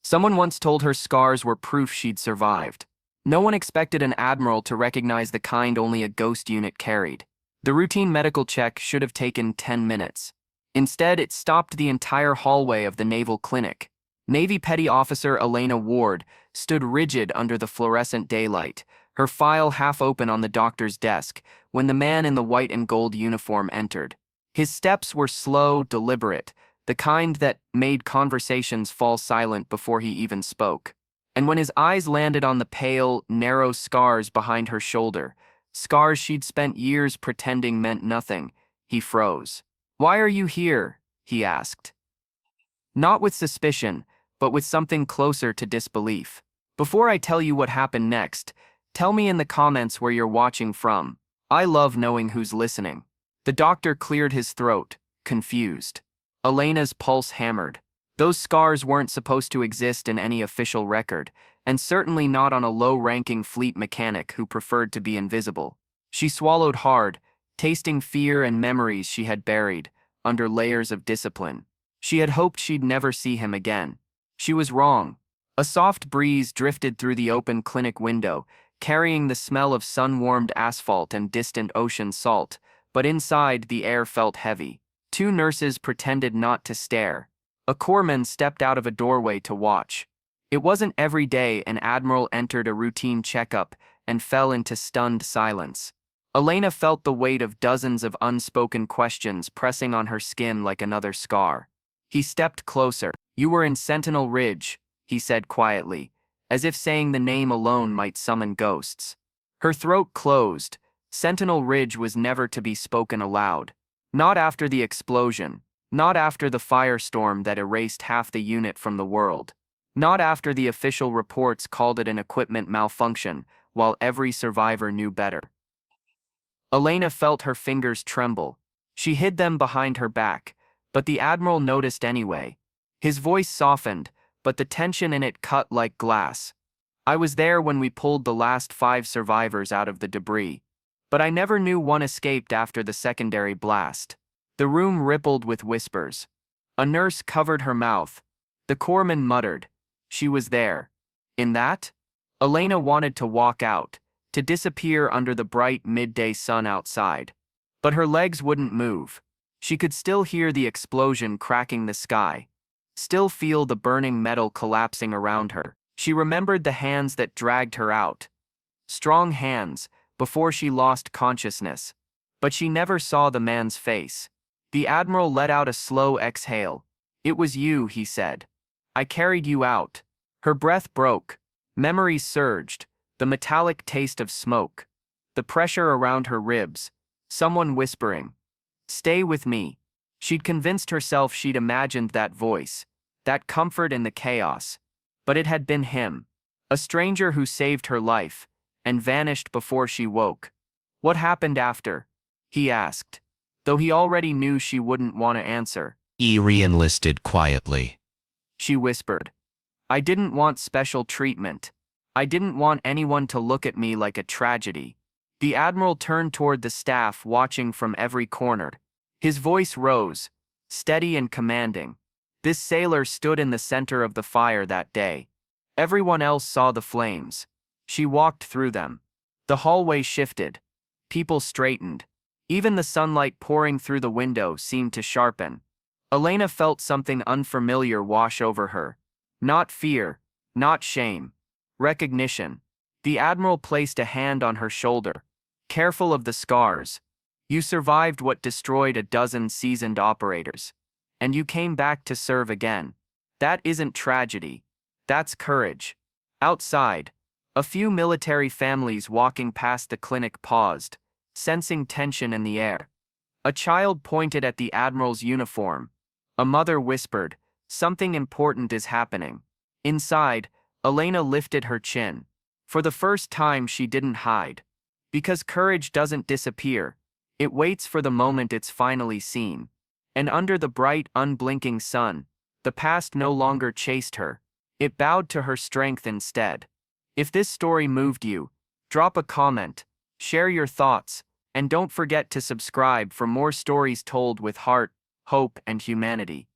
Someone once told her scars were proof she'd survived. No one expected an admiral to recognize the kind only a ghost unit carried. The routine medical check should have taken 10 minutes. Instead, it stopped the entire hallway of the Naval Clinic. Navy Petty Officer Elena Ward stood rigid under the fluorescent daylight, her file half open on the doctor's desk, when the man in the white and gold uniform entered. His steps were slow, deliberate, the kind that made conversations fall silent before he even spoke. And when his eyes landed on the pale, narrow scars behind her shoulder, scars she'd spent years pretending meant nothing, he froze. "Why are you here?" he asked. Not with suspicion, but with something closer to disbelief. "Before I tell you what happened next, tell me in the comments where you're watching from. I love knowing who's listening." The doctor cleared his throat, confused. Elena's pulse hammered. Those scars weren't supposed to exist in any official record, and certainly not on a low-ranking fleet mechanic who preferred to be invisible. She swallowed hard, tasting fear and memories she had buried under layers of discipline. She had hoped she'd never see him again. She was wrong. A soft breeze drifted through the open clinic window, carrying the smell of sun-warmed asphalt and distant ocean salt, but inside the air felt heavy. Two nurses pretended not to stare. A corpsman stepped out of a doorway to watch. It wasn't every day an admiral entered a routine checkup and fell into stunned silence. Elena felt the weight of dozens of unspoken questions pressing on her skin like another scar. He stepped closer. "You were in Sentinel Ridge," he said quietly, as if saying the name alone might summon ghosts. Her throat closed. Sentinel Ridge was never to be spoken aloud. Not after the explosion. Not after the firestorm that erased half the unit from the world. Not after the official reports called it an equipment malfunction, while every survivor knew better. Elena felt her fingers tremble. She hid them behind her back, but the Admiral noticed anyway. His voice softened, but the tension in it cut like glass. "I was there when we pulled the last 5 survivors out of the debris, but I never knew one escaped after the secondary blast." The room rippled with whispers. A nurse covered her mouth. The corpsman muttered. She was there. In that? Elena wanted to walk out, to disappear under the bright midday sun outside. But her legs wouldn't move. She could still hear the explosion cracking the sky, still feel the burning metal collapsing around her. She remembered the hands that dragged her out. Strong hands, before she lost consciousness. But she never saw the man's face. The Admiral let out a slow exhale. "It was you," he said. "I carried you out." Her breath broke. Memories surged. The metallic taste of smoke. The pressure around her ribs. Someone whispering. "Stay with me." She'd convinced herself she'd imagined that voice, that comfort in the chaos. But it had been him. A stranger who saved her life, and vanished before she woke. "What happened after?" he asked, though he already knew she wouldn't want to answer. He re-enlisted quietly. She whispered. "I didn't want special treatment. I didn't want anyone to look at me like a tragedy." The Admiral turned toward the staff watching from every corner. His voice rose, steady and commanding. This sailor stood in the center of the fire that day. Everyone else saw the flames. She walked through them. The hallway shifted. People straightened. Even the sunlight pouring through the window seemed to sharpen. Elena felt something unfamiliar wash over her. Not fear, not shame. Recognition. The Admiral placed a hand on her shoulder. "Careful of the scars. You survived what destroyed a dozen seasoned operators. And you came back to serve again. That isn't tragedy. That's courage." Outside, a few military families walking past the clinic paused, sensing tension in the air. A child pointed at the Admiral's uniform. A mother whispered, "Something important is happening." Inside, Elena lifted her chin. For the first time she didn't hide. Because courage doesn't disappear. It waits for the moment it's finally seen. And under the bright, unblinking sun, the past no longer chased her. It bowed to her strength instead. If this story moved you, drop a comment, share your thoughts, and don't forget to subscribe for more stories told with heart, hope, and humanity.